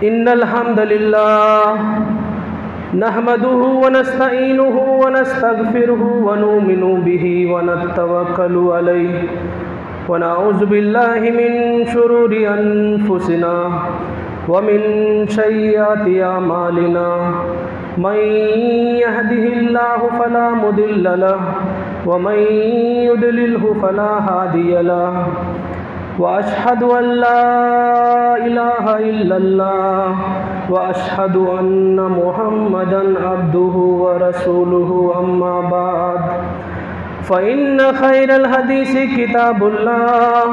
इन्नल हम्दुलिल्लाह नहमदुहु व नस्तईनुहु व नस्तगफिरुहु व नुमिनु बिही व नतवक्कलु अलैहि व नऊज़ु बिल्लाहि मिन शुरूरि अनफुसिना व मिन सय्यिआति अमालिना मन यहदिहिल्लाहु फला मुदिल्ल लहु व मन युद्लिल्हु फला हादिय लहु व अशहदु अल्ला इलाहा इल्लल्लाह व अशहदु अन्ना मुहम्मदन अब्दुहु व रसूलुहु अम्मा बाद फ़इन्न खैरल हदीसी किताबुल्लाह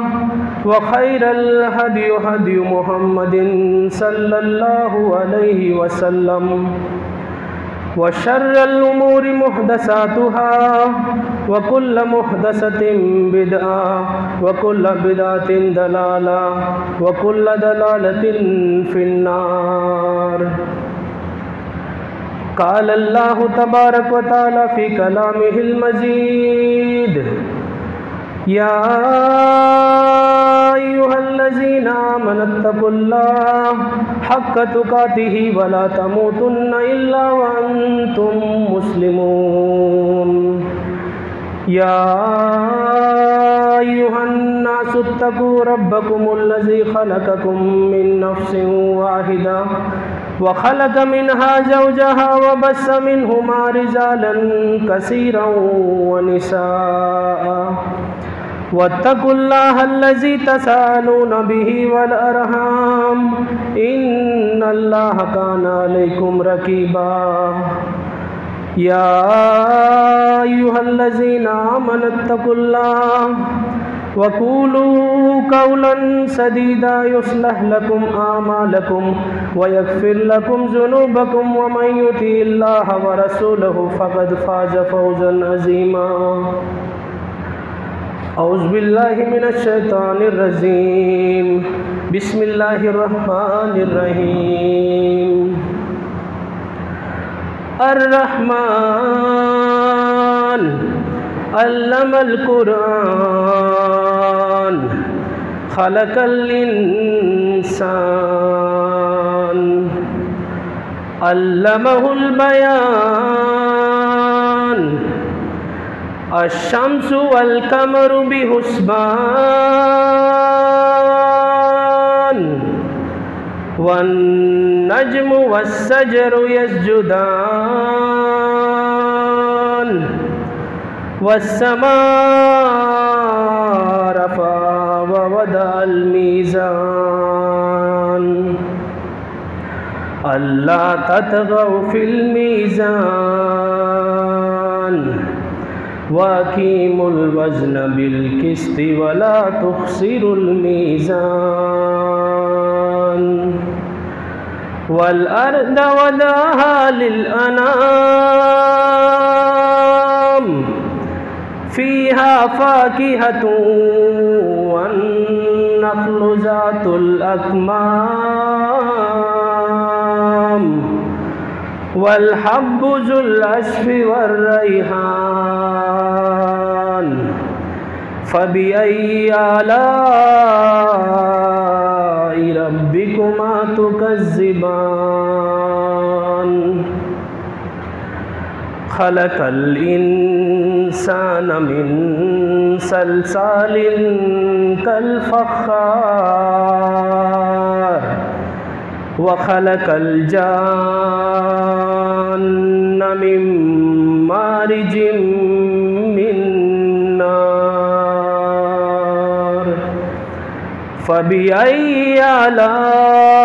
व खैरल हदी हदी मुहम्मदिन सल्लल्लाहु अलैहि वसल्लम व शर्रल उमूरि मुहदसातुहा व कुल्ल मुहदसतिन बिदअ व कुल्ल बिदअतिन दलाला व कुल्ल दलालतिन फिन्नार। क़ाल अल्लाहु तबारक व तआला फ़ी कलामिहिल मजीद या अय्युहल्लज़ीना आमनुत्तक़ुल्लाह हक़्क़ तुक़ातिही व ला तमूतुन्ना इल्ला व अंतुम मुस्लिमून। या अय्युहन्नासुत्तक़ू रब्बकुमुल्लज़ी ख़लक़कुम मिन नफ़्सिन वाहिदा व ख़लक़ मिन्हा ज़ौजहा व बस्स मिन्हुमा रिजालन कसीरन व निसाअ वत्तक़ुल्लाहल्लज़ी तसाअलून बिही वल अरहाम इन्नल्लाहा काना अलैकुम रक़ीबा। या अय्युहल्लज़ीना आमनुत्तक़ुल्लाह वक़ूलू क़ौलन सदीदा युस्लिह लकुम आमालकुम व यग़फ़िर लकुम ज़ुनूबकुम व मन युतिइल्लाह व रसूलहु फ़क़द फ़ाज़ फ़ौज़न अज़ीमा। औज़ु बिल्लाहि मिनश शैतानिर रजीम बिस्मिल्लाहिर रहमानिर रहीम। अर्रहमान अल्लमल कुरान खलक़ल इंसान अल्लमहुल बयान अश्शम्सु वल क़मरु बिहुस्बान वन नज्मु वस्सजरु यस्जुदान वस्समा रफ़ा व वदअल मीज़ान अल्ला ततग़ौ फ़िल मीज़ान वक़ीमुल वज़्न बिल क़िस्ति वला तुख़्सिरुल मीज़ान वल अर्द वदअहा लिल अनाम फ़ीहा फ़ाकिहतुन वन नख़्लु ज़ातुल अकमाम वल हब्बु ज़ुल अस्फ़ि वर रैहान फ़बिअय्यि आलाइ रब्बिकुमा तुकज़्ज़िबान। खलक़ल इंसान मिन सलसालिन कल फ़ख़्ख़ार व खलक़ल जान्न मिन मारिजिम मिन नार फ़बिअय्यि आलाइ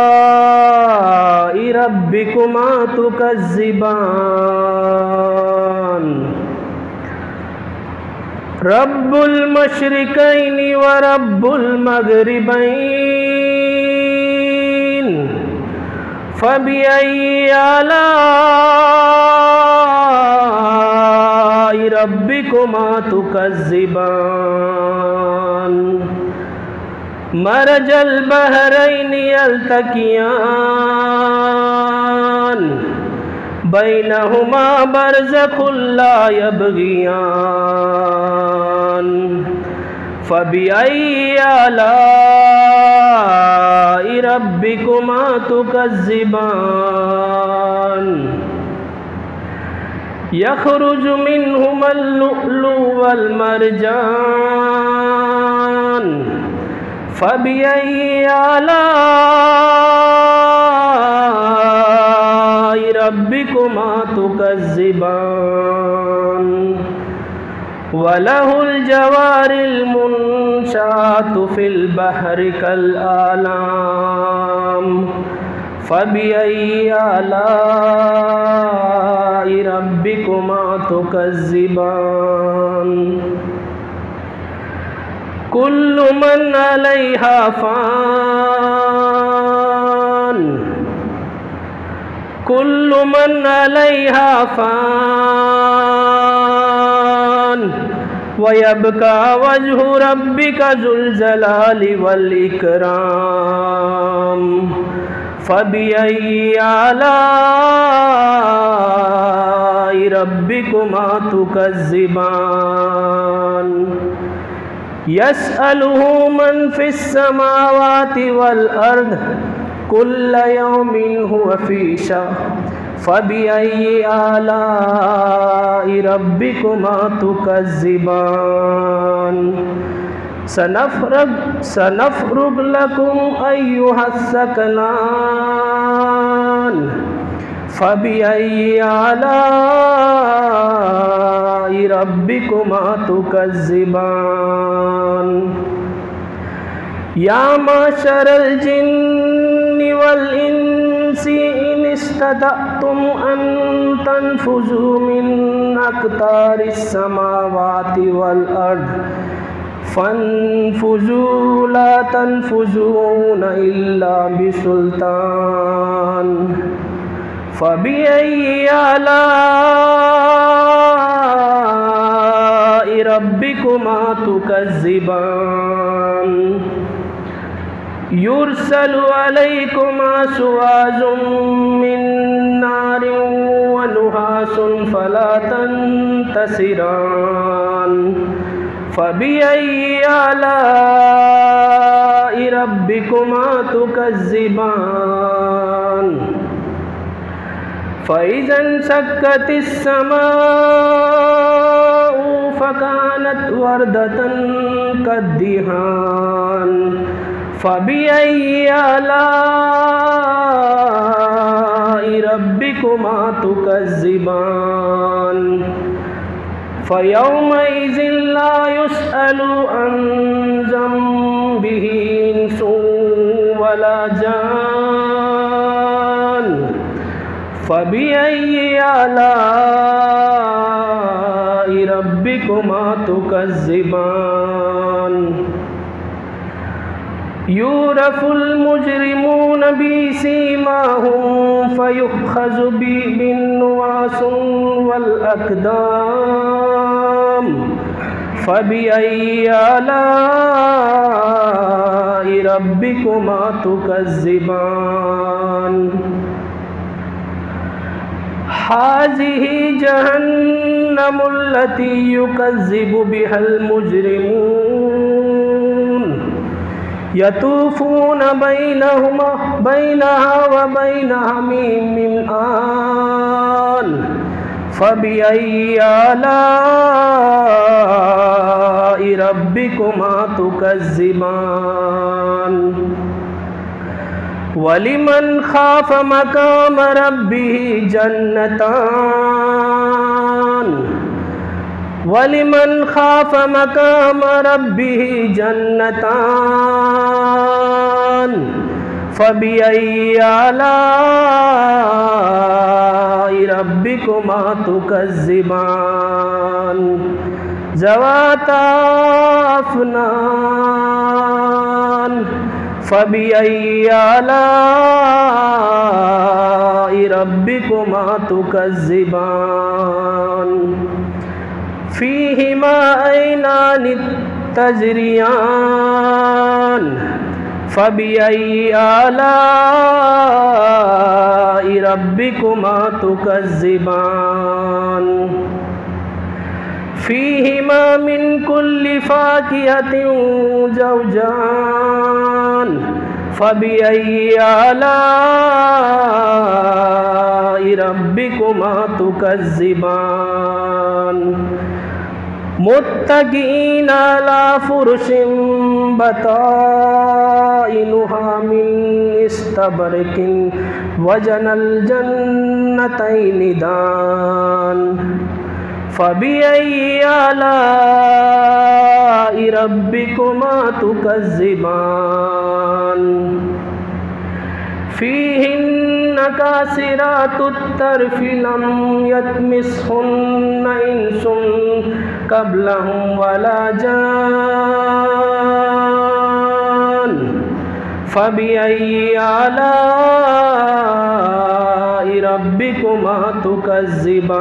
रब्बिकुमा तुकज़्ज़िबान। रब्बुल मशरिक़ैनि व रब्बुल मग़रिबैन फ़बिअय्यि आलाइ रब्बिकुमा तुकज़्ज़िबान। मरजल बहरैनि यल्तक़ियान बैनहुमा बरज़ख़ुन ला यबग़ियान फ़बिअय्यि आलाइ रब्बिकुमा तुकज़्ज़िबान यख़रुजु मिन्हुमल लुअ्लु वल मरजान फ़बिअय्यि आलाइ रब्बिकुमा तुकज़्ज़िबान वलहुल जवारिल मुनशातु फिल बहरि कल आलाम फ़बिअय्यि आलाइ रब्बिकुमा तुकज़्ज़िबान कुल्लु मन अलैहा फ़ान कुल्लु मन अलैहा फ़ान वयब्का वजहु रब्बिका ज़ुल जलाली वल इकराम फ़बिअय्यि आलाइ रब्बिकुमा तुकज़्ज़िबान यसअलुहु मन फिस समावाति वल अर्द कुल्ल यौमिन हुवा फ़ी शअन फ़बिअय्यि आलाइ रब्बिकुमा तुकज़्ज़िबान सनफ़्रुग़ु लकुम अय्युहस्सक़लान फ़बिअय्यि आलाइ रब्बिकुमा तुकज़्ज़िबान या माशरल जिन्नि वल इंसी इन इस्ततअतुम अन तनफुज़ू मिन अक़तारिस समावाति वल अर्द फन्फुज़ू ला तनफुज़ून इल्ला बिसुल्तान फ़बिअय्यि आलाइ रब्बिकुमा तुकज़्ज़िबान युरसलु अलैकुमा शुवाज़ुम मिन नारिन व नुहासुन फला तंतसिरान फ़बिअय्यि आलाइ रब्बिकुमा तुकज़्ज़िबान फ़इज़ा इंशक़्क़तिस समाउ फ़कानत वर्दतन कद्दिहान फ़बिअय्यि आलाइ रब्बिकुमा तुकज़्ज़िबान फ़यौमइज़िन ला युसअलु अन ज़ंबिही इंसुन वला जान फ़बिअय्यि आलाइ रब्बिकुमा तुकज़्ज़िबान युरफ़ुल मुजरिमून बिसीमाहुम फ़युख़्ख़ज़ु बिन्नुवासिन वल अक़दाम फ़बिअय्यि आलाइ रब्बिकुमा तुकज़्ज़िबान हाज़िही जहन्नमुल्लती युकज़्ज़िबु बिहल मुजरिमून यतूफ़ून बैनहा व बैन हमीम मिन आन फ़बिअय्यि आलाइ रब्बिकुमा तुकज़्ज़िबान वलिमन खाफ़ मक़ाम रब्बिही जन्नतान वलिमन खाफ़ मक़ाम रब्बिही जन्नतान फ़बिअय्यि आलाइ रब्बिकुमा तुकज़्ज़िबान ज़वाता अफ़नान फ़बिअय्यि आलाइ रब्बिकुमा तुकज़्ज़िबान फ़ीहिमा ऐनानि तजरियान फ़बिअय्यि आलाइ रब्बिकुमा तुकज़्ज़िबान फ़ीहिमा मिन कुल्लि फ़ाकिहतिन ज़ौजान फ़बिअय्यि आलाइ रब्बिकुमा तुकज़्ज़िबान। मुत्तक़ीन अला फ़ुरुशिन बताइनुहा मिन इस्तबरकिन वजनल जन्नतैनि दान। फ़बिअय्यि आलाइ रब्बिकुमा तुकज़्ज़िबान। फ़ीहिन्न कासिरातुत तर्फ़ि लम यत्मिसहुन्न इंसुन क़ब्लहुम वला जान। फ़बिअय्यि आलाइ रब्बिकुमा तुकज़्ज़िबान।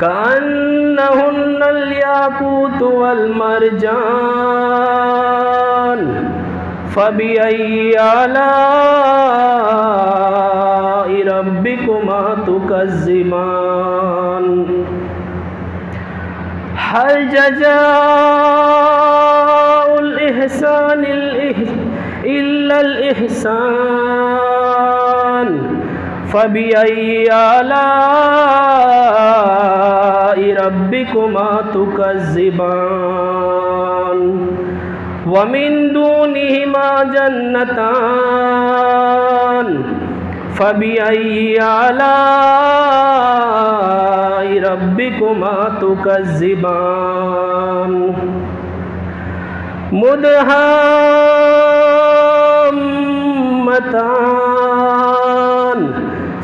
कअन्नहुन्नल याक़ूतु वल मरजान। फ़बिअय्यि आलाइ रब्बिकुमा तुकज़्ज़िबान। हल जज़ाउल इहसानि इल्लल इहसान। फ़बिअय्यि आलाइ रब्बिकुमा तुकज़्ज़िबान। वमिन दूनिहिमा जन्नतान। फ़बिअय्यि आलाइ रब्बिकुमा तुकज़्ज़िबान। मुदहाम्मतान।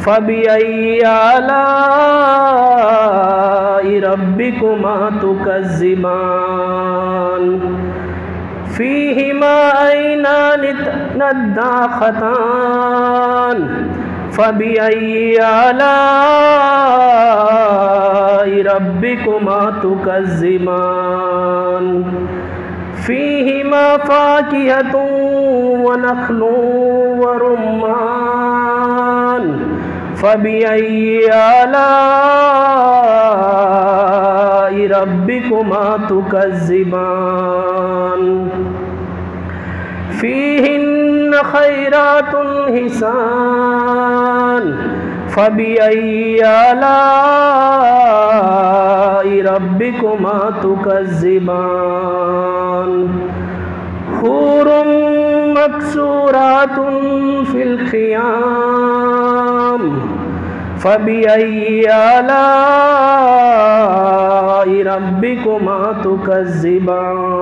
फ़बिअय्यि आलाइ रब्बिकुमा तुकज़्ज़िबान। फ़ीहिमा ऐनानि नद्दाख़तान। फ़बिअय्यि आलाइ रब्बिकुमा तुकज़्ज़िबान। फ़ीहिमा फ़ाकिहतुन व नख़्लुन व रुम्मान। फ़बिअय्यि आलाइ रब्बिकुमा तुकज़्ज़िबान। फ़ीहिन्न ख़ैरातुन हिसान। फ़बिअय्यि आलाइ रब्बिकुमा तुकज़्ज़िबान। हूरुम मक़सूरातुन फ़िल ख़ियाम। फ़बिअय्यि आलाइ रब्बिकुमा तुकज़्ज़िबान।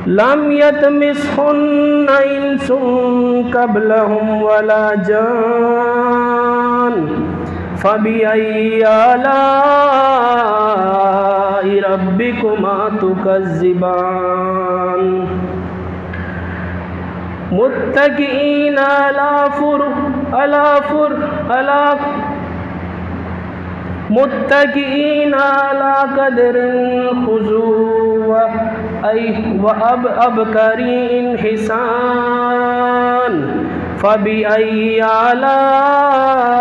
लम यतमिसहुन्न इंसुन क़ब्लहुम वला जान। फ़बिअय्यि आलाइ रब्बिकुमा तुकज़्ज़िबान। मुत्तक़ीन अला क़दरिन ख़ुज़ूर व अबकरीन हिसान। फ़बिअय्यि आलाइ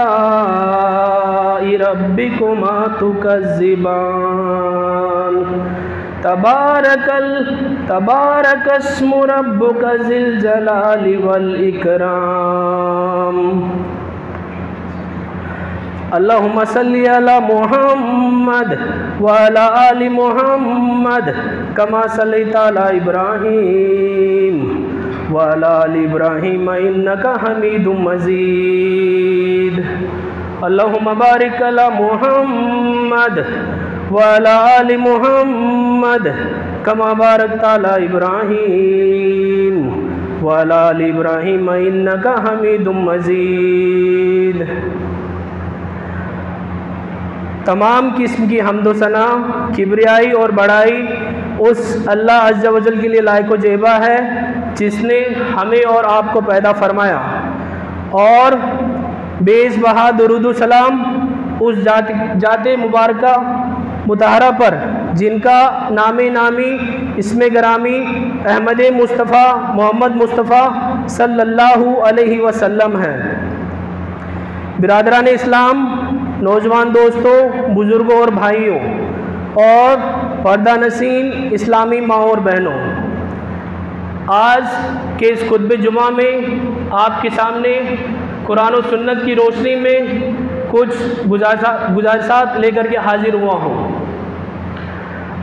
रब्बिकुमा तुकज़्ज़िबान। तबारकस्मु रब्बिका ज़िल जलालि वल इकराम। अल्लाहुम्मा सल्लि अला मुहम्मद व अला आलि मुहम्मद कमा सल्लैता अला इब्राहीम व अला आलि इब्राहीम इन्नका हमीदुम मजीद। अल्लाहुम्मा बारिक अला मुहम्मद व अला आलि मुहम्मद कमा बारकता अला इब्राहीम व अला आलि इब्राहीम इन्नका हमीदुम मजीद। तमाम किस्म की हम्दो सना, किब्रियाई और बड़ाई उस अल्लाह अज़्ज़ा वजल के लिए लायक व जेबा है जिसने हमें और आपको पैदा फरमाया, और बेसबहा दुरूद व सलाम उस जाते मुबारका मुतहरा पर जिनका नामे नामी इसमें गरामी अहमद मुस्तफ़ा मोहम्मद मुस्तफ़ा सल्लल्लाहु अलैहि वसल्लम है। बिरादरान इस्लाम, नौजवान दोस्तों, बुज़ुर्गों और भाइयों और पर्दा नसीन इस्लामी माँ और बहनों, आज के इस खुतबे जुमा में आपके सामने कुरान और सुन्नत की रोशनी में कुछ गुजारिशात लेकर के हाजिर हुआ हूँ।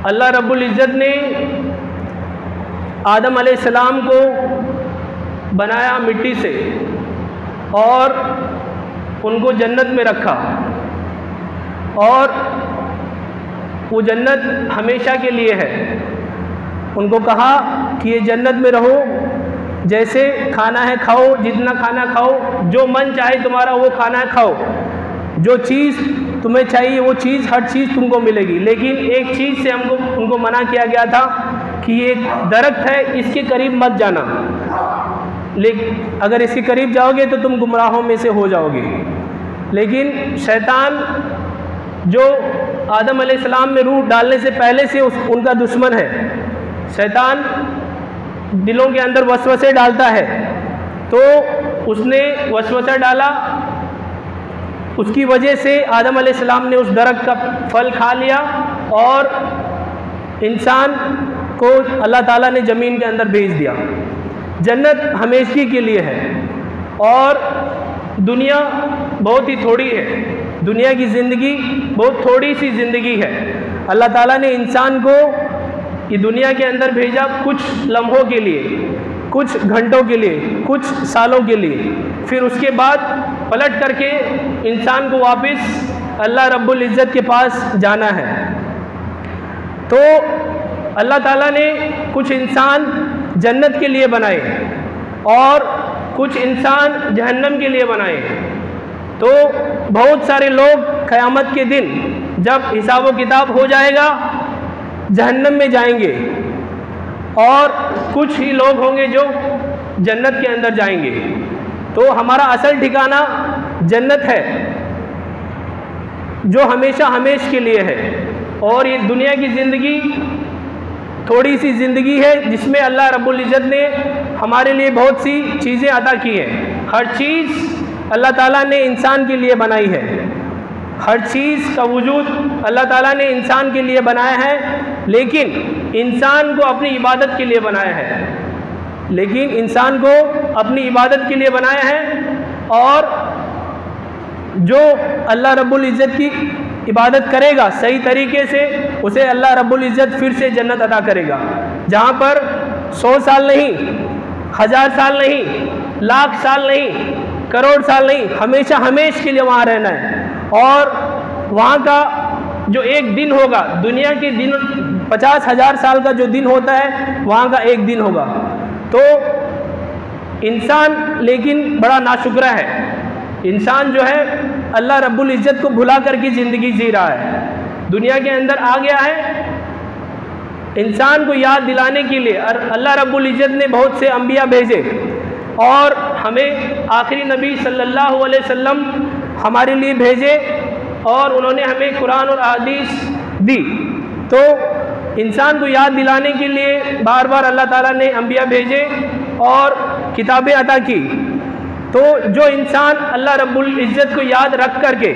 अल्लाह रब्बुल इज़्ज़त ने आदम अलैहिस्सलाम को बनाया मिट्टी से और उनको जन्नत में रखा, और वो जन्नत हमेशा के लिए है। उनको कहा कि ये जन्नत में रहो, जैसे खाना है खाओ, जितना खाना खाओ, जो मन चाहे तुम्हारा वो खाना है खाओ, जो चीज़ तुम्हें चाहिए वो चीज़, हर चीज़ तुमको मिलेगी। लेकिन एक चीज़ से उनको मना किया गया था कि ये दरख्त है, इसके करीब मत जाना, लेकिन अगर इसके करीब जाओगे तो तुम गुमराहों में से हो जाओगे। लेकिन शैतान जो आदम अलैहिस्सलाम में रूह डालने से पहले से उनका दुश्मन है, शैतान दिलों के अंदर वसवसे डालता है, तो उसने वसवसा डाला, उसकी वजह से आदम अलैहिस्सलाम ने उस दरख्त का फल खा लिया और इंसान को अल्लाह ताला ने ज़मीन के अंदर भेज दिया। जन्नत हमेशा के लिए है और दुनिया बहुत ही थोड़ी है, दुनिया की ज़िंदगी बहुत थोड़ी सी ज़िंदगी है। अल्लाह ताला ने इंसान को ये दुनिया के अंदर भेजा कुछ लम्हों के लिए, कुछ घंटों के लिए, कुछ सालों के लिए, फिर उसके बाद पलट करके इंसान को वापस अल्लाह रब्बुल इज़्ज़त के पास जाना है। तो अल्लाह ताला ने कुछ इंसान जन्नत के लिए बनाए और कुछ इंसान जहन्नम के लिए बनाए। तो बहुत सारे लोग क़यामत के दिन जब हिसाब व किताब हो जाएगा जहन्नम में जाएंगे और कुछ ही लोग होंगे जो जन्नत के अंदर जाएंगे। तो हमारा असल ठिकाना जन्नत है जो हमेशा हमेशा के लिए है, और ये दुनिया की ज़िंदगी थोड़ी सी ज़िंदगी है जिसमें अल्लाह रब्बुल इज़्ज़त ने हमारे लिए बहुत सी चीज़ें अता की हैं। हर चीज़ अल्लाह ताला ने इंसान के लिए बनाई है, हर चीज़ का वजूद अल्लाह ताला ने इंसान के लिए बनाया है, लेकिन इंसान को अपनी इबादत के लिए बनाया है, लेकिन इंसान को अपनी इबादत के लिए बनाया है। और जो अल्लाह रब्बुल इज़्ज़त की इबादत करेगा सही तरीके से, उसे अल्लाह रब्बुल इज़्ज़त फिर से जन्नत अता करेगा, जहाँ पर 100 साल नहीं, 1000 साल नहीं, लाख साल नहीं, करोड़ साल नहीं, हमेशा हमेशा के लिए वहाँ रहना है। और वहाँ का जो एक दिन होगा, दुनिया के दिन 50,000 साल का जो दिन होता है वहाँ का एक दिन होगा। तो इंसान लेकिन बड़ा नाशुक्रा है, इंसान जो है अल्लाह रब्बुल इज़्ज़त को भुला करके ज़िंदगी जी रहा है, दुनिया के अंदर आ गया है। इंसान को याद दिलाने के लिए अल्लाह रब्बुल इज़्ज़त ने बहुत से अंबिया भेजे और हमें आखिरी नबी सल्लल्लाहु अलैहि वसल्लम हमारे लिए भेजे और उन्होंने हमें कुरान और हदीस दी। तो इंसान को याद दिलाने के लिए बार बार अल्लाह ताला ने अंबिया भेजे और किताबें अता की। तो जो इंसान अल्लाह रब्बुल इज़्ज़त को याद रख करके,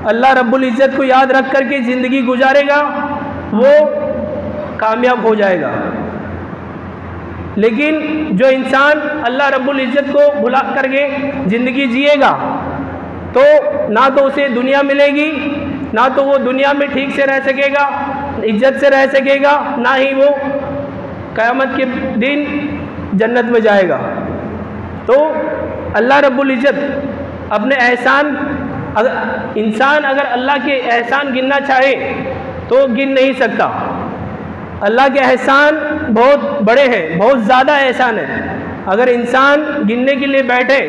अल्लाह रब्बुल इज़्ज़त को याद रख करके ज़िंदगी गुजारेगा वो कामयाब हो जाएगा। लेकिन जो इंसान अल्लाह रब्बुल इज़्ज़त को भुला करके ज़िंदगी जिएगा तो ना तो उसे दुनिया मिलेगी, ना तो वो दुनिया में ठीक से रह सकेगा, इज़्ज़त से रह सकेगा, ना ही वो क़यामत के दिन जन्नत में जाएगा। तो अल्लाह रब्बुल इज़्ज़त अपने एहसान, अगर इंसान अगर अल्लाह के एहसान गिनना चाहे तो गिन नहीं सकता। अल्लाह के एहसान बहुत बड़े हैं, बहुत ज़्यादा एहसान है। अगर इंसान गिनने के लिए बैठे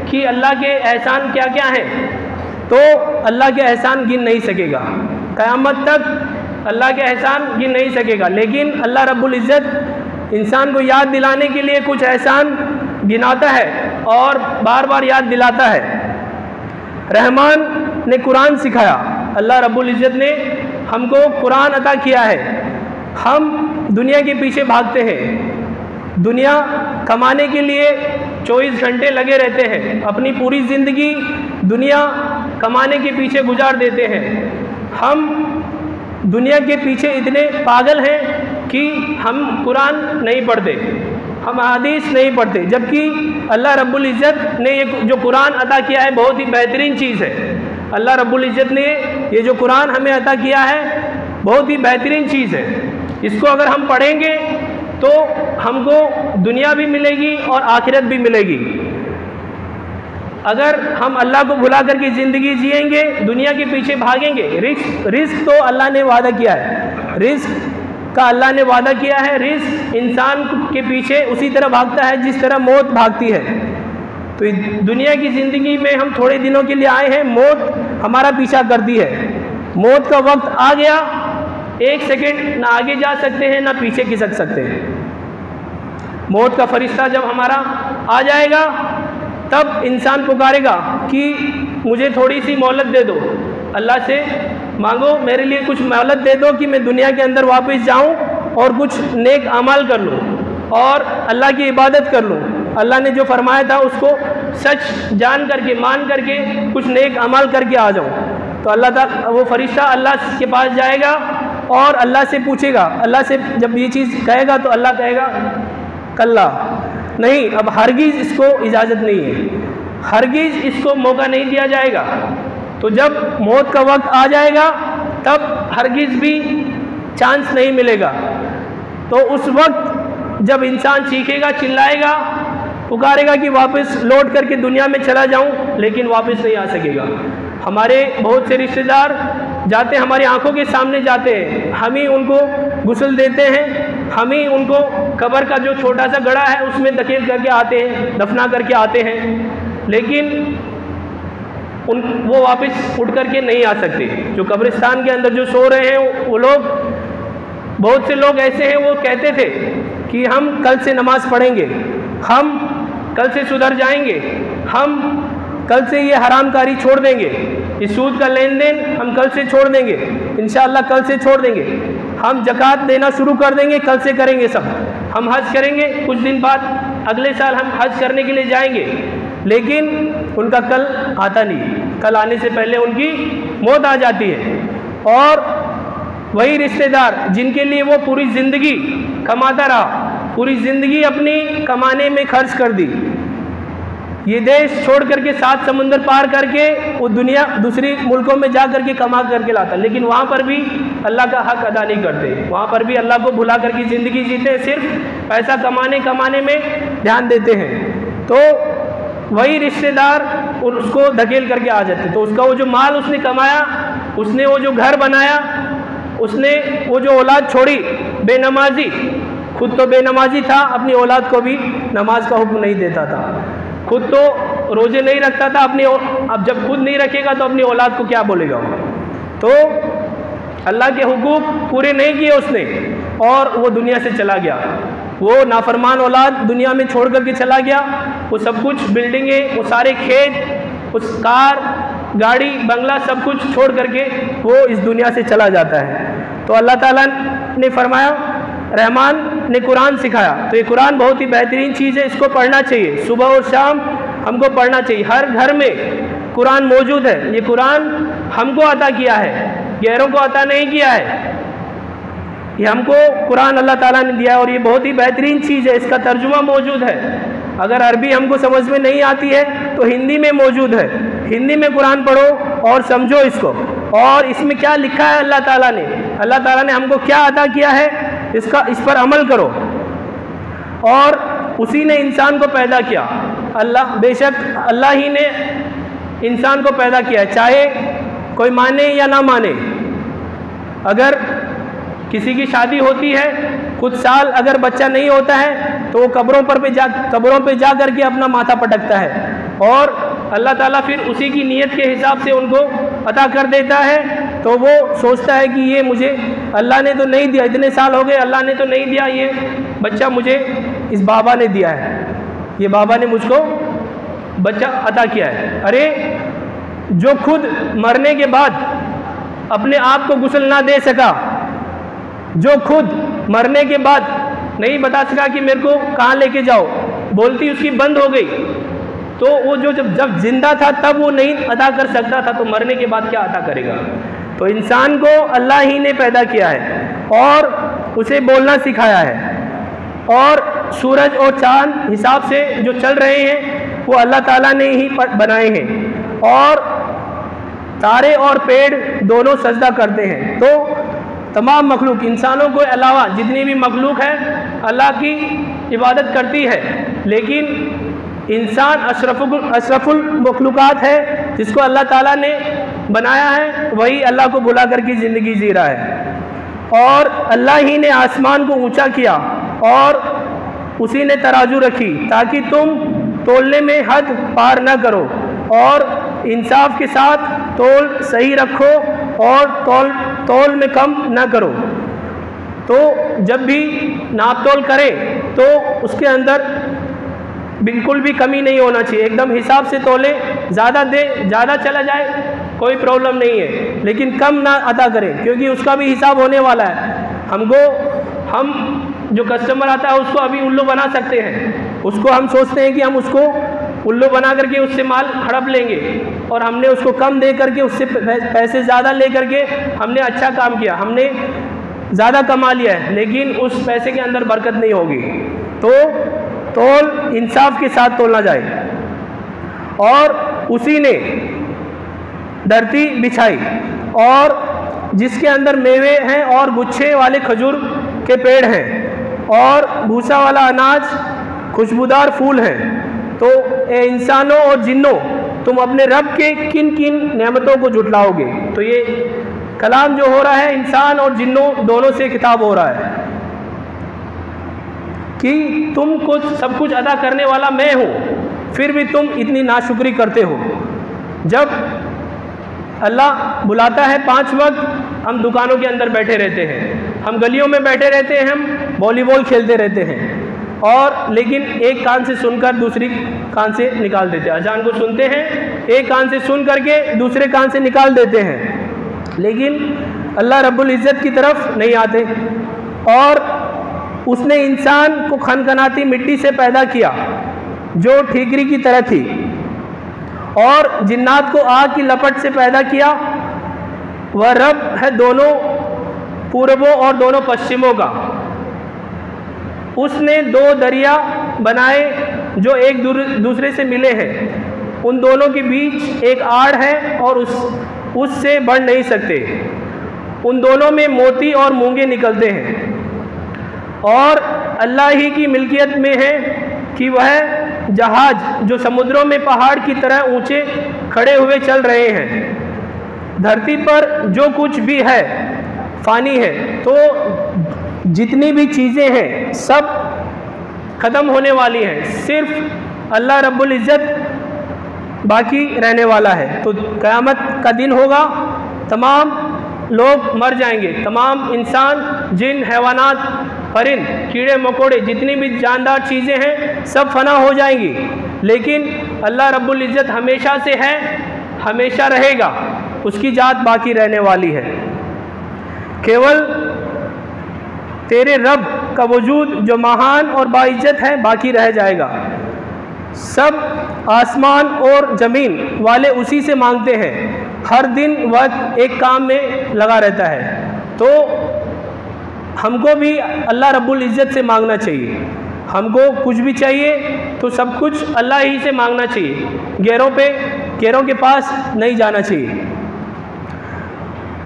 कि अल्लाह के एहसान क्या क्या हैं तो अल्लाह के एहसान गिन नहीं सकेगा, क़यामत तक अल्लाह के एहसान गिन नहीं सकेगा। लेकिन अल्लाह रब्बुल इज़्ज़त इंसान को याद दिलाने के लिए कुछ एहसान गिनाता है और बार बार याद दिलाता है। रहमान ने कुरान सिखाया, अल्लाह रब्बुल इज़्ज़त ने हमको कुरान अता किया है। हम दुनिया के पीछे भागते हैं, दुनिया कमाने के लिए 24 घंटे लगे रहते हैं, अपनी पूरी ज़िंदगी दुनिया कमाने के पीछे गुजार देते हैं। हम दुनिया के पीछे इतने पागल हैं कि हम कुरान नहीं पढ़ते, हम हदीस नहीं पढ़ते, जबकि अल्लाह रब्बुल इज़्ज़त ने ये जो कुरान अता किया है बहुत ही बेहतरीन चीज़ है। अल्लाह रब्बुल इज़्ज़त ने ये जो कुरान हमें अता किया है बहुत ही बेहतरीन चीज़ है। इसको अगर हम पढ़ेंगे तो हमको दुनिया भी मिलेगी और आखिरत भी मिलेगी। अगर हम अल्लाह को भुला करके ज़िंदगी जिएंगे, दुनिया के पीछे भागेंगे, रिस्क तो अल्लाह ने वादा किया है, रिस्क का अल्लाह ने वादा किया है। रिस्क इंसान के पीछे उसी तरह भागता है जिस तरह मौत भागती है। तो दुनिया की ज़िंदगी में हम थोड़े दिनों के लिए आए हैं, मौत हमारा पीछा करती है। मौत का वक्त आ गया, एक सेकंड ना आगे जा सकते हैं ना पीछे खिसक सकते हैं। मौत का फरिश्ता जब हमारा आ जाएगा तब इंसान पुकारेगा कि मुझे थोड़ी सी मोहलत दे दो, अल्लाह से मांगो मेरे लिए कुछ मोहलत दे दो कि मैं दुनिया के अंदर वापस जाऊं और कुछ नेक अमाल कर लूं और अल्लाह की इबादत कर लूं। अल्लाह ने जो फरमाया था उसको सच जान करके मान करके कुछ नेक अमाल करके आ जाऊं। तो अल्लाह ताला वो फरिश्ता अल्लाह के पास जाएगा और अल्लाह से पूछेगा। अल्लाह से जब ये चीज़ कहेगा तो अल्लाह कहेगा कल्ला नहीं, अब हरगिज़ इसको इजाज़त नहीं है, हरगिज़ इसको मौका नहीं दिया जाएगा। तो जब मौत का वक्त आ जाएगा तब हरगिज़ भी चांस नहीं मिलेगा। तो उस वक्त जब इंसान चीखेगा, चिल्लाएगा, पुकारेगा कि वापस लौट करके दुनिया में चला जाऊं, लेकिन वापस नहीं आ सकेगा। हमारे बहुत से रिश्तेदार जाते हैं, हमारी आंखों के सामने जाते हैं, हम ही उनको गुस्ल देते हैं, हम ही उनको कब्र का जो छोटा सा गड़ा है उसमें धकेल करके आते हैं, दफना करके आते हैं, लेकिन वो वापस उठ करके नहीं आ सकते। जो कब्रिस्तान के अंदर जो सो रहे हैं वो लोग, बहुत से लोग ऐसे हैं वो कहते थे कि हम कल से नमाज़ पढ़ेंगे, हम कल से सुधर जाएंगे, हम कल से ये हरामकारी छोड़ देंगे, इस सूद का लेन देन हम कल से छोड़ देंगे, इंशाअल्लाह कल से छोड़ देंगे, हम ज़कात देना शुरू कर देंगे, कल से करेंगे सब, हम हज करेंगे, कुछ दिन बाद अगले साल हम हज करने के लिए जाएंगे। लेकिन उनका कल आता नहीं, कल आने से पहले उनकी मौत आ जाती है। और वही रिश्तेदार जिनके लिए वो पूरी ज़िंदगी कमाता रहा, पूरी ज़िंदगी अपनी कमाने में खर्च कर दी, ये देश छोड़ करके 7 समुंदर पार करके वो दुनिया दूसरी मुल्कों में जा करके कमा करके लाता, लेकिन वहाँ पर भी अल्लाह का हक अदा नहीं करते, वहाँ पर भी अल्लाह को भुला करके ज़िंदगी जीते, सिर्फ पैसा कमाने में ध्यान देते हैं। तो वही रिश्तेदार उसको धकेल करके आ जाते। तो उसका वो जो माल उसने कमाया, उसने वो जो घर बनाया, उसने वो जो औलाद छोड़ी बेनमाजी, खुद तो बेनमाजी था, अपनी औलाद को भी नमाज का हुक्म नहीं देता था, खुद तो रोज़े नहीं रखता था, अब जब खुद नहीं रखेगा तो अपनी औलाद को क्या बोलेगा। तो अल्लाह के हुकूक पूरे नहीं किए उसने और वो दुनिया से चला गया। वो नाफरमान औलाद दुनिया में छोड़ करके चला गया, वो सब कुछ बिल्डिंगें, वो सारे खेत, उस कार, गाड़ी, बंगला सब कुछ छोड़ करके वो इस दुनिया से चला जाता है। तो अल्लाह ताला ने फरमाया, रहमान ने कुरान सिखाया। तो ये कुरान बहुत ही बेहतरीन चीज़ है, इसको पढ़ना चाहिए, सुबह और शाम हमको पढ़ना चाहिए। हर घर में कुरान मौजूद है, ये कुरान हमको अता किया है, गैरों को अता नहीं किया है, ये हमको कुरान अल्लाह ताला ने दिया है और ये बहुत ही बेहतरीन चीज़ है। इसका तर्जुमा मौजूद है, अगर अरबी हमको समझ में नहीं आती है तो हिंदी में मौजूद है, हिंदी में कुरान पढ़ो और समझो इसको, और इसमें क्या लिखा है अल्लाह ताला ने हमको क्या अता किया है, इस पर अमल करो। और उसी ने इंसान को पैदा किया, अल्लाह, बेशक अल्लाह ही ने इंसान को पैदा किया है, चाहे कोई माने या ना माने। अगर किसी की शादी होती है, कुछ साल अगर बच्चा नहीं होता है तो वो कब्रों पे जा करके अपना माथा पटकता है और अल्लाह ताला फिर उसी की नीयत के हिसाब से उनको अता कर देता है। तो वो सोचता है कि ये मुझे अल्लाह ने तो नहीं दिया, इतने साल हो गए अल्लाह ने तो नहीं दिया, ये बच्चा मुझे इस बाबा ने दिया है, ये बाबा ने मुझको बच्चा अता किया है। अरे जो खुद मरने के बाद अपने आप को गुस्ल ना दे सका, जो खुद मरने के बाद नहीं बता सका कि मेरे को कहाँ लेके जाओ, बोलती उसकी बंद हो गई, तो वो जो जब जिंदा था तब वो नहीं अदा कर सकता था, तो मरने के बाद क्या अदा करेगा। तो इंसान को अल्लाह ही ने पैदा किया है और उसे बोलना सिखाया है और सूरज और चांद हिसाब से जो चल रहे हैं वो अल्लाह ताला ने ही बनाए हैं, और तारे और पेड़ दोनों सजदा करते हैं। तो तमाम मखलूक, इंसानों के अलावा जितनी भी मखलूक है अल्लाह की इबादत करती है, लेकिन इंसान अशरफुल मखलूकात है जिसको अल्लाह ताला ने बनाया है, वही अल्लाह को भुला करके ज़िंदगी जी रहा है। और अल्लाह ही ने आसमान को ऊंचा किया और उसी ने तराजू रखी ताकि तुम तोलने में हद पार न करो, और इंसाफ के साथ तोल सही रखो और तोल में कम न करो। तो जब भी नाप तोल करे तो उसके अंदर बिल्कुल भी कमी नहीं होना चाहिए, एकदम हिसाब से तोले, ज़्यादा चला जाए कोई प्रॉब्लम नहीं है, लेकिन कम ना अदा करें, क्योंकि उसका भी हिसाब होने वाला है। हम जो कस्टमर आता है उसको अभी उल्लू बना सकते हैं, उसको हम सोचते हैं कि हम उसको उल्लू बना करके उससे माल हड़प लेंगे, और हमने उसको कम दे करके उससे पैसे ज़्यादा ले करके हमने अच्छा काम किया, हमने ज़्यादा कमा लिया है, लेकिन उस पैसे के अंदर बरकत नहीं होगी। तो तोल इंसाफ के साथ तोलना जाए। और उसी ने धरती बिछाई और जिसके अंदर मेवे हैं और गुच्छे वाले खजूर के पेड़ हैं और भूसा वाला अनाज, खुशबूदार फूल हैं। तो ए इंसानों और जिन्नों, तुम अपने रब के किन किन नेमतों को जुटलाओगे। तो ये कलाम जो हो रहा है इंसान और जिन्नों दोनों से खिताब हो रहा है कि तुम कुछ सब कुछ अदा करने वाला मैं हूँ, फिर भी तुम इतनी नाशुक्री करते हो। जब अल्लाह बुलाता है 5 वक्त, हम दुकानों के अंदर बैठे रहते हैं, हम गलियों में बैठे रहते हैं, हम वॉलीबॉल खेलते रहते हैं, और लेकिन एक कान से सुनकर दूसरी कान से निकाल देते हैं। अजान को सुनते हैं, एक कान से सुन करके दूसरे कान से निकाल देते हैं, लेकिन अल्लाह रब्बुल इज़्ज़त की तरफ नहीं आते। और उसने इंसान को खनखनाती मिट्टी से पैदा किया जो ठीकरी की तरह थी, और जिन्नात को आग की लपट से पैदा किया। वह रब है दोनों पूर्वों और दोनों पश्चिमों का। उसने 2 दरिया बनाए जो एक दूसरे से मिले हैं, उन दोनों के बीच एक आड़ है और उससे बढ़ नहीं सकते। उन दोनों में मोती और मूंगे निकलते हैं, और अल्लाह ही की मिल्कियत में है कि वह जहाज जो समुद्रों में पहाड़ की तरह ऊंचे खड़े हुए चल रहे हैं। धरती पर जो कुछ भी है फ़ानी है, तो जितनी भी चीज़ें हैं सब ख़त्म होने वाली हैं, सिर्फ अल्लाह रब्बुल इज़्ज़त बाकी रहने वाला है। तो क़यामत का दिन होगा, तमाम लोग मर जाएंगे, तमाम इंसान, जिन, हैवानात, परिंद, कीड़े मकोड़े, जितनी भी जानदार चीज़ें हैं सब फना हो जाएंगी, लेकिन अल्लाह रब्बुल इज़्ज़त हमेशा से है, हमेशा रहेगा, उसकी जात बाकी रहने वाली है। केवल तेरे रब का वजूद जो महान और बाइज्जत है बाकी रह जाएगा। सब आसमान और ज़मीन वाले उसी से मांगते हैं, हर दिन वह एक काम में लगा रहता है। तो हमको भी अल्लाह रब्बुल इज़्ज़त से मांगना चाहिए। हमको कुछ भी चाहिए तो सब कुछ अल्लाह ही से मांगना चाहिए, गैरों के पास नहीं जाना चाहिए।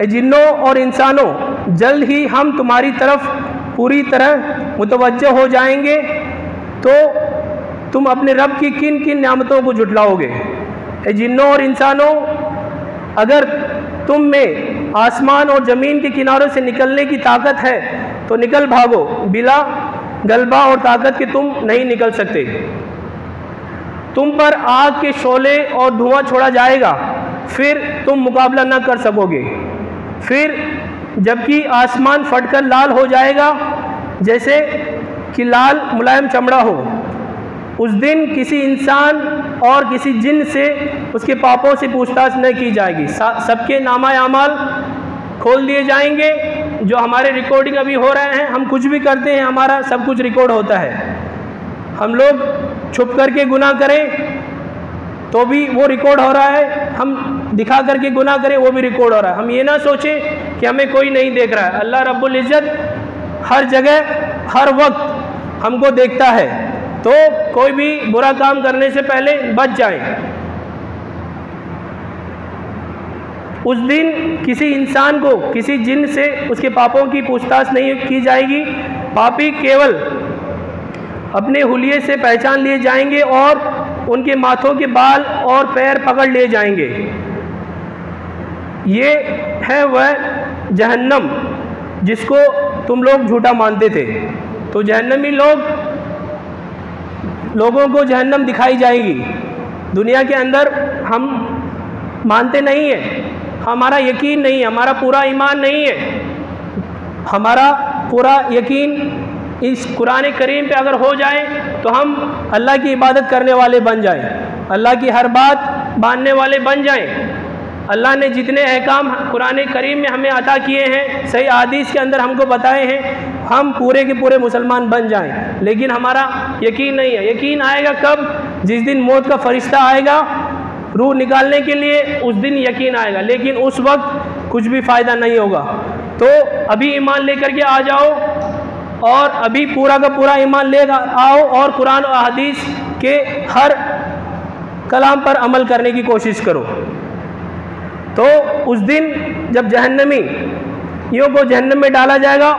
ए जिन्नों और इंसानों, जल्द ही हम तुम्हारी तरफ पूरी तरह मुतवज्जह हो जाएंगे, तो तुम अपने रब की किन किन नेमतों को जुटलाओगे। ए जिन्नों और इंसानों, अगर तुम में आसमान और ज़मीन के किनारों से निकलने की ताकत है तो निकल भागो, बिला गलबा और ताकत के तुम नहीं निकल सकते। तुम पर आग के शोले और धुआं छोड़ा जाएगा, फिर तुम मुकाबला न कर सकोगे। फिर जबकि आसमान फटकर लाल हो जाएगा जैसे कि लाल मुलायम चमड़ा हो, उस दिन किसी इंसान और किसी जिन से उसके पापों से पूछताछ न की जाएगी। सबके नामा अमाल खोल दिए जाएंगे। जो हमारे रिकॉर्डिंग अभी हो रहे हैं, हम कुछ भी करते हैं हमारा सब कुछ रिकॉर्ड होता है। हम लोग छुप करके गुनाह करें तो भी वो रिकॉर्ड हो रहा है, हम दिखा करके गुनाह करें वो भी रिकॉर्ड हो रहा है। हम ये ना सोचें कि हमें कोई नहीं देख रहा है। अल्लाह रब्बुल इज़्ज़त हर जगह हर वक्त हमको देखता है, तो कोई भी बुरा काम करने से पहले बच जाएं। उस दिन किसी इंसान को किसी जिन से उसके पापों की पूछताछ नहीं की जाएगी। पापी केवल अपने हुलिये से पहचान लिए जाएंगे और उनके माथों के बाल और पैर पकड़ लिए जाएंगे। ये है वह जहन्नम जिसको तुम लोग झूठा मानते थे। तो जहन्नमी लोगों को जहन्नम दिखाई जाएगी। दुनिया के अंदर हम मानते नहीं हैं, हमारा यकीन नहीं है, हमारा पूरा ईमान नहीं है। हमारा पूरा यकीन इस कुरान करीम पे अगर हो जाए तो हम अल्लाह की इबादत करने वाले बन जाएं, अल्लाह की हर बात मानने वाले बन जाएं। अल्लाह ने जितने अहकाम कुरान करीम में हमें अता किए हैं, सही हदीस के अंदर हमको बताए हैं, हम पूरे के पूरे मुसलमान बन जाएं। लेकिन हमारा यकीन नहीं है। यकीन आएगा कब? जिस दिन मौत का फरिश्ता आएगा रूह निकालने के लिए, उस दिन यकीन आएगा। लेकिन उस वक्त कुछ भी फ़ायदा नहीं होगा। तो अभी ईमान लेकर के आ जाओ और अभी पूरा का पूरा ईमान ले आओ और कुरान और हदीस के हर कलाम पर अमल करने की कोशिश करो। तो उस दिन जब जहन्नमियों को जहन्नम में डाला जाएगा,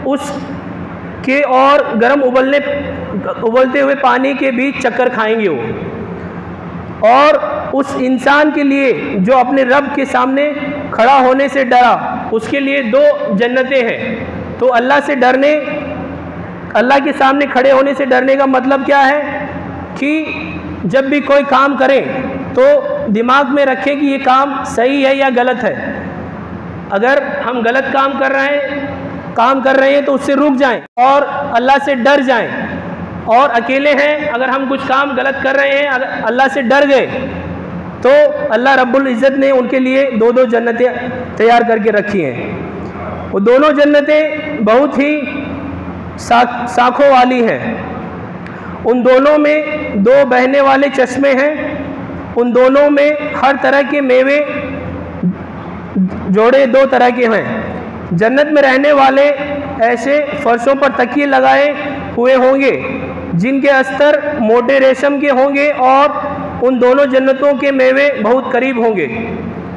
उसके और गर्म उबलते हुए पानी के बीच चक्कर खाएंगे वो। और उस इंसान के लिए जो अपने रब के सामने खड़ा होने से डरा, उसके लिए 2 जन्नतें हैं। तो अल्लाह के सामने खड़े होने से डरने का मतलब क्या है कि जब भी कोई काम करें तो दिमाग में रखें कि ये काम सही है या गलत है। अगर हम गलत काम कर रहे हैं तो उससे रुक जाएं और अल्लाह से डर जाएं। और अकेले हैं, अगर हम कुछ काम गलत कर रहे हैं, अगर अल्लाह से डर गए तो अल्लाह रब्बुल इज़्ज़त ने उनके लिए 2-2 जन्नतें तैयार करके रखी हैं। वो दोनों जन्नतें बहुत ही शाखों वाली हैं। उन दोनों में 2 बहने वाले चश्मे हैं। उन दोनों में हर तरह के मेवे जोड़े 2 तरह के हैं। जन्नत में रहने वाले ऐसे फर्शों पर तकिए लगाए हुए होंगे जिनके अस्तर मोटे रेशम के होंगे और उन दोनों जन्नतों के मेवे बहुत करीब होंगे।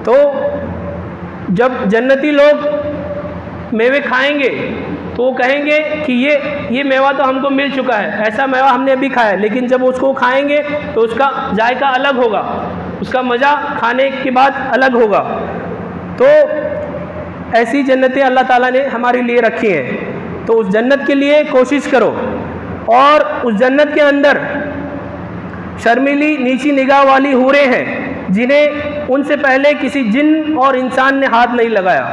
तो जब जन्नती लोग मेवे खाएंगे तो वो कहेंगे कि ये मेवा तो हमको मिल चुका है, ऐसा मेवा हमने अभी खाया है। लेकिन जब उसको खाएंगे तो उसका जायका अलग होगा, उसका मज़ा खाने के बाद अलग होगा। तो ऐसी जन्नतें अल्लाह ताला ने हमारे लिए रखी हैं। तो उस जन्नत के लिए कोशिश करो। और उस जन्नत के अंदर शर्मीली नीची निगाह वाली हूरें हैं जिन्हें उनसे पहले किसी जिन और इंसान ने हाथ नहीं लगाया।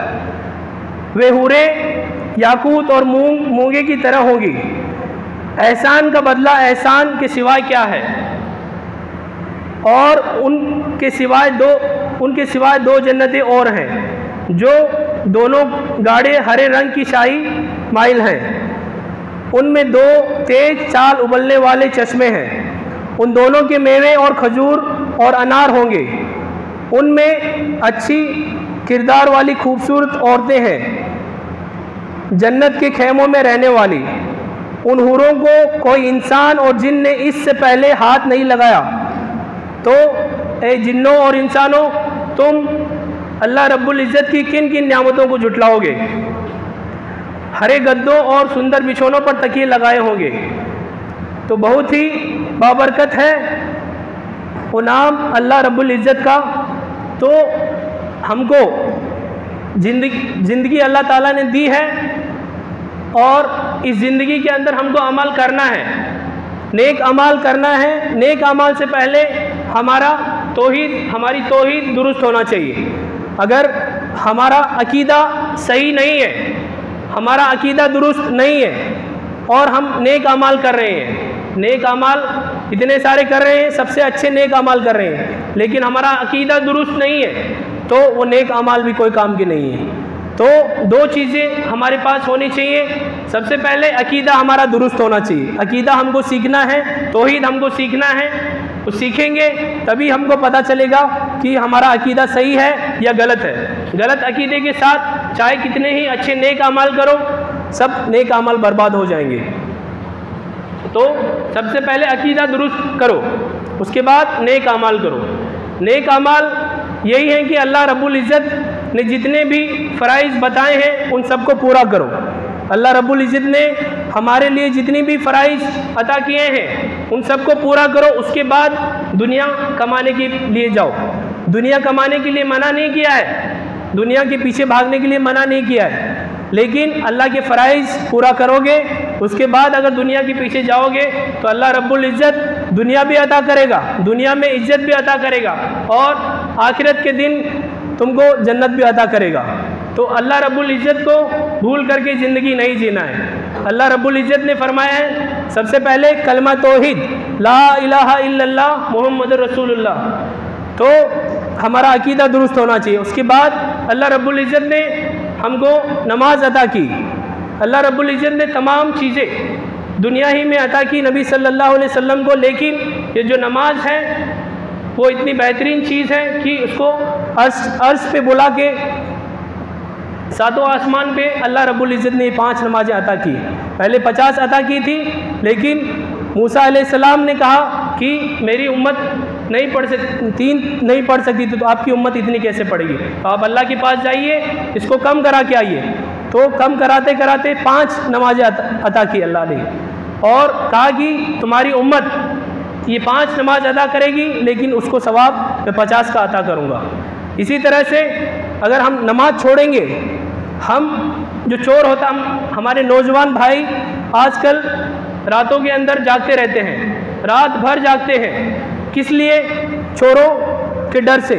वे हूरें याकूत और मूंगे की तरह होंगी। एहसान का बदला एहसान के सिवाय क्या है? और उनके सिवाय 2 जन्नतें और हैं जो दोनों गाढ़े हरे रंग की शाही माइल हैं। उनमें 2 तेज चाल उबलने वाले चश्मे हैं। उन दोनों के मेवे और खजूर और अनार होंगे। उनमें अच्छी किरदार वाली खूबसूरत औरतें हैं जन्नत के खेमों में रहने वाली। उन हूरों को कोई इंसान और जिन ने इससे पहले हाथ नहीं लगाया। तो ए जिन्नों और इंसानों, तुम अल्लाह रब्बुल इज़्ज़त की किन किन नियामतों को झुटलाओगे? हरे गद्दों और सुंदर बिछौनों पर तकिए लगाए होंगे। तो बहुत ही बाबरकत है वो नाम अल्लाह रब्बुल इज़्ज़त का। तो हमको ज़िंदगी अल्लाह ताला ने दी है और इस ज़िंदगी के अंदर हमको अमल करना है, नेक अमाल करना है। नेक अमाल से पहले हमारी तौहीद दुरुस्त होना चाहिए। अगर हमारा अकीदा सही नहीं है, हमारा अकीदा दुरुस्त नहीं है और हम नेक अमाल कर रहे हैं, नेक अमाल इतने सारे कर रहे हैं, सबसे अच्छे नेक अमाल कर रहे हैं, लेकिन हमारा अकीदा दुरुस्त नहीं है, तो वो नेक अमाल भी कोई काम की नहीं है। तो 2 चीज़ें हमारे पास होनी चाहिए। सबसे पहले अकीदा हमारा दुरुस्त होना चाहिए। अकीदा हमको सीखना है, तौहीद हमको सीखना है। तो सीखेंगे तभी हमको पता चलेगा कि हमारा अकीदा सही है या गलत है। गलत अकीदे के साथ चाहे कितने ही अच्छे नेक अमाल करो, सब नेक अमाल बर्बाद हो जाएंगे। तो सबसे पहले अकीदा दुरुस्त करो, उसके बाद नेक अमाल करो। नेक अमाल यही है कि अल्लाह रब्बुल इज़्ज़त ने जितने भी फ़राइज़ बताए हैं उन सबको पूरा करो। अल्लाह रब्बुल इज़्ज़त ने हमारे लिए जितनी भी फ़राइज़ अता किए हैं उन सबको पूरा करो। उसके बाद दुनिया कमाने के लिए जाओ। दुनिया कमाने के लिए मना नहीं किया है, दुनिया के पीछे भागने के लिए मना नहीं किया है, लेकिन अल्लाह के फ़राइज़ पूरा करोगे, उसके बाद अगर दुनिया के पीछे जाओगे तो अल्लाह रब्बुल इज़्ज़त दुनिया भी अता करेगा, दुनिया में इज़्ज़त भी अता करेगा और आखिरत के दिन तुमको जन्नत भी अता करेगा। तो अल्लाह रब्बुल इज़्ज़त को भूल करके ज़िंदगी नहीं जीना है। अल्लाह रब्बुल इज़्ज़त ने फरमाया है सबसे पहले कलमा तौहीद, ला इलाहा इल्लल्लाह मुहम्मदुर रसूलुल्लाह। तो हमारा अकीदा दुरुस्त होना चाहिए। उसके बाद अल्लाह रब्बुल इज़्ज़त ने हमको नमाज अता की। अल्लाह रब्बुल इज़्ज़त ने तमाम चीज़ें दुनिया ही में अता की नबी सल्लल्लाहु अलैहि वसल्लम को, लेकिन ये जो नमाज है वो इतनी बेहतरीन चीज़ है कि उसको अर्श पे बुला के सातों आसमान पे अल्लाह रब्बुल इज़्ज़त ने 5 नमाज़ें अता की। पहले 50 अता की थी, लेकिन मूसा अलैहिस्सलाम ने कहा कि मेरी उम्मत नहीं पढ़ सकती, 3 नहीं पढ़ सकती तो आपकी उम्मत इतनी कैसे पढ़ेगी। तो आप अल्लाह के पास जाइए, इसको कम करा के आइए। तो कम कराते कराते 5 नमाज़ें अता की अल्लाह ने और कहा कि तुम्हारी उम्मत ये 5 नमाज अदा करेगी, लेकिन उसको सवाब मैं 50 का अता करूँगा। इसी तरह से अगर हम नमाज छोड़ेंगे, हम जो चोर होता, हमारे नौजवान भाई आजकल रातों के अंदर जागते रहते हैं, रात भर जागते हैं, किस लिए? चोरों के डर से,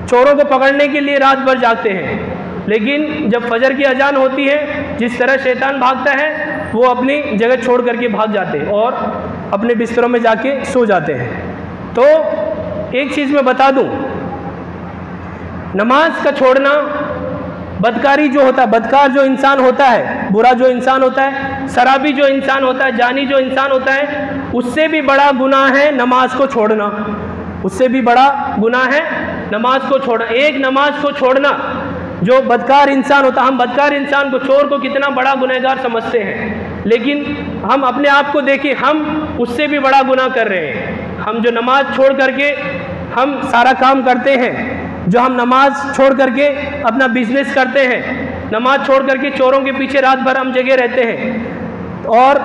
चोरों को पकड़ने के लिए रात भर जागते हैं। लेकिन जब फजर की अजान होती है, जिस तरह शैतान भागता है वो अपनी जगह छोड़ करके भाग जाते हैं और अपने बिस्तरों में जाके सो जाते हैं। तो एक चीज़ मैं बता दूं, नमाज का छोड़ना, बदकारी जो होता है, बदकार जो इंसान होता है, बुरा जो इंसान होता है, शराबी जो इंसान होता है, जानी जो इंसान होता है, उससे भी बड़ा गुनाह है नमाज को छोड़ना। उससे भी बड़ा गुनाह है नमाज को छोड़ना। एक नमाज को छोड़ना, जो बदकार इंसान होता है, हम बदकार इंसान को, चोर को कितना बड़ा गुनहगार समझते हैं, लेकिन हम अपने आप को देखें, हम उससे भी बड़ा गुनाह कर रहे हैं। हम जो नमाज छोड़ करके हम सारा काम करते हैं, जो हम नमाज छोड़ करके अपना बिजनेस करते हैं, नमाज छोड़ करके चोरों के पीछे रात भर हम जगह रहते हैं और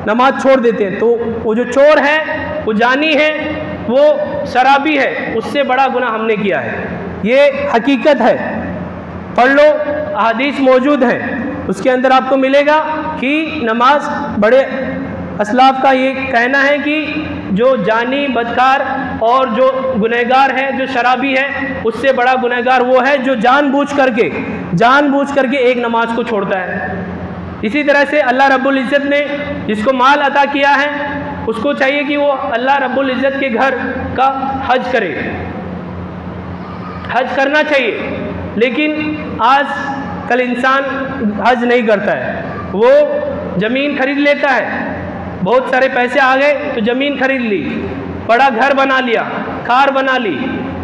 नमाज छोड़ देते हैं, तो वो जो चोर है, वो जानी है, वो शराबी है, उससे बड़ा गुनाह हमने किया है। ये हकीकत है, पढ़ लो, अहादीस मौजूद है, उसके अंदर आपको मिलेगा कि नमाज, बड़े असलाफ का ये कहना है कि जो जानी, बदकार और जो गुनहगार है, जो शराबी है, उससे बड़ा गुनहगार वो है जो जानबूझ करके एक नमाज को छोड़ता है। इसी तरह से अल्लाह रब्बुल इज़्ज़त ने जिसको माल अता किया है, उसको चाहिए कि वो अल्लाह रब्बुल इज़्ज़त के घर का हज करे, हज करना चाहिए। लेकिन आज कल इंसान हज नहीं करता है, वो ज़मीन खरीद लेता है, बहुत सारे पैसे आ गए तो ज़मीन खरीद ली, बड़ा घर बना लिया, कार बना ली,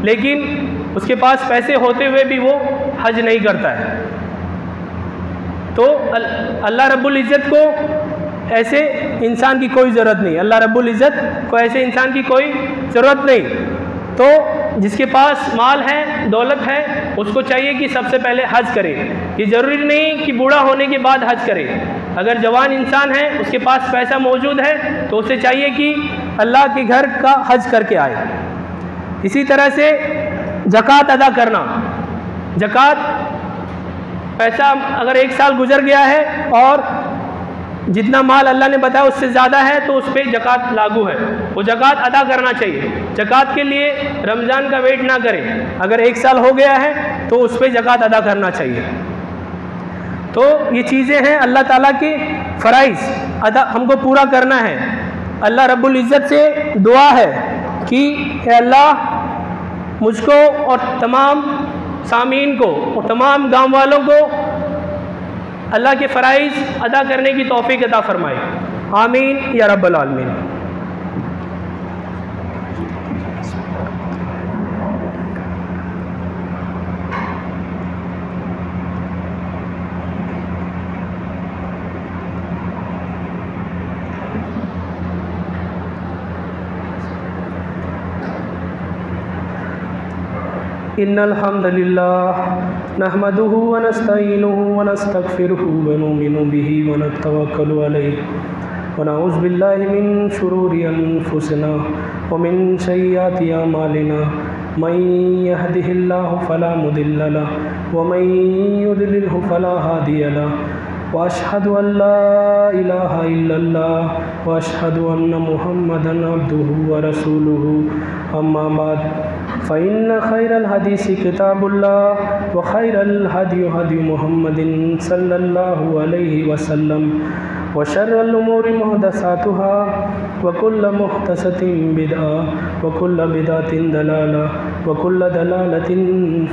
लेकिन उसके पास पैसे होते हुए भी वो हज नहीं करता है। तो अल्लाह रब्बुल इज़्ज़त को ऐसे इंसान की कोई ज़रूरत नहीं, अल्लाह रब्बुल इज़्ज़त को ऐसे इंसान की कोई ज़रूरत नहीं। तो जिसके पास माल है, दौलत है, उसको चाहिए कि सबसे पहले हज करे। ये ज़रूरी नहीं कि बूढ़ा होने के बाद हज करे। अगर जवान इंसान है, उसके पास पैसा मौजूद है, तो उसे चाहिए कि अल्लाह के घर का हज करके आए। इसी तरह से ज़कात अदा करना, ज़कात पैसा अगर 1 साल गुजर गया है और जितना माल अल्लाह ने बताया उससे ज़्यादा है, तो उस पर ज़कात लागू है, वो ज़कात अदा करना चाहिए। ज़कात के लिए रमज़ान का वेट ना करें, अगर 1 साल हो गया है तो उस पर ज़कात अदा करना चाहिए। तो ये चीज़ें हैं, अल्लाह ताला के फ़राइज़ अदा हमको पूरा करना है। अल्लाह रब्बुल इज़्ज़त से दुआ है कि अल्लाह मुझको और तमाम सामीन को और तमाम गाँव वालों को अल्लाह के फ़राइज़ अदा करने की तौफ़ीक़ अता फ़रमाए। आमीन या रब्बल आलमीन। इन्नल हम्दुलिल्लाह नहमदुहु व नस्तईनुहु व नस्तगफिरुहु व नुमिनु बिही व नतवक्कलु अलैहि व नऊज़ु बिल्लाहि मिन शुरूरि अनफुसिना व मिन सय्यिआति अमालिना मन यहदिहिल्लाहु फला मुदिल्ल लहु व मन युद्लिल्हु फला हादिय लहु व अशहदु अल्ला इलाहा इल्लल्लाह व अशहदु अन्न मुहम्मदन अब्दुहु व रसूलुहु अम्मा बाद फ़इन्न खैरल हदीसी किताबुल्लाह व खैरल हदी हदी मुहम्मदिन सल्लल्लाहु अलैहि वसल्लम व शर्रल उमूरि मुहदसातुहा व कुल्ल मुहदसतिन बिदअ व कुल्ल बिदअतिन दलाला व कुल्ल दलालतिन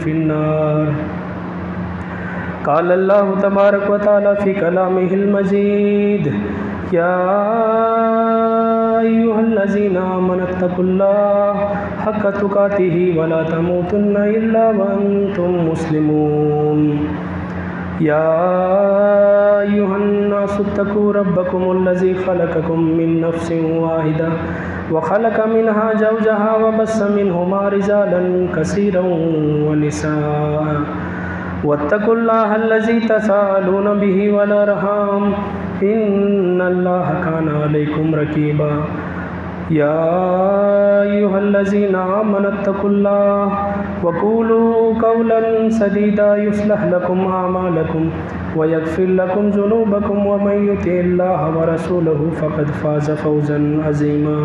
फिन्नार। क़ाल अल्लाहु तबारक व तआला फ़ी कलामिहिल मजीद या अय्युहल्लज़ीना आमनुत्तक़ुल्लाह हक़्क़ तुक़ातिही व ला तमूतुन्ना इल्ला व अंतुम मुस्लिमून। या अय्युहन्नासुत्तक़ू रब्बकुमुल्लज़ी ख़लक़कुम मिन नफ़्सिन वाहिदा व ख़लक़ मिन्हा ज़ौजहा व बस्स मिन्हुमा रिजालन कसीरन व निसाअ वत्तक़ुल्लाह अल्लज़ी तसाअलून बिही वल अर्हाम इन्नल्लाह काना अलैकुम रक़ीबा। या अय्युहल्लज़ीना आमनुत्तक़ुल्लाह व क़ूलू क़ौलन सदीदा युस्लिह लकुम अअमालकुम व यग़फ़िर लकुम ज़ुनूबकुम व मन युतिइल्लाह व रसूलहु फ़क़द फ़ाज़ फ़ौज़न अज़ीमा।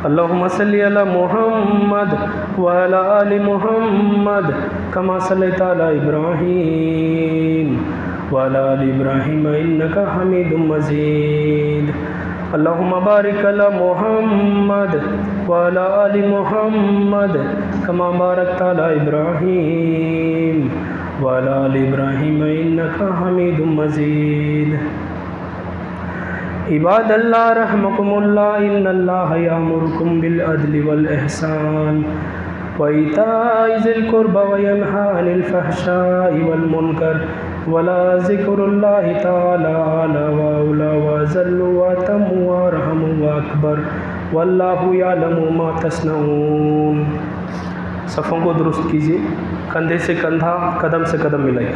अल्लाहुम्मा सल्लि अला मुहम्मद व अला आलि मुहम्मद कमा सल्लैता अला इब्राहीम व अला आलि इब्राहीम इन्नका हमीदुम मजीद। अल्लाहुम्मा बारिक अला मुहम्मद व अला आलि मुहम्मद कमा बारकता अला इब्राहीम व अला आलि इब्राहीम इन्नका हमीदुम मजीद। इबादल्लाह रहमकुमुल्लाह इन्नल्लाह यामुरुकुम बिल अदलि वल इहसान व इताइ ज़िल क़ुरबा व यन्हा अनिल फ़हशाइ वल मुनकर वला ज़िक्रुल्लाहि तआला अला व औला व अज़ल्लु व अतम्मु व अरहमु व अकबर वल्लाहु यअलमु मा तस्नऊन। सफ़ों को दुरुस्त कीजिए, कंधे से कंधा, कदम से कदम मिलाइए।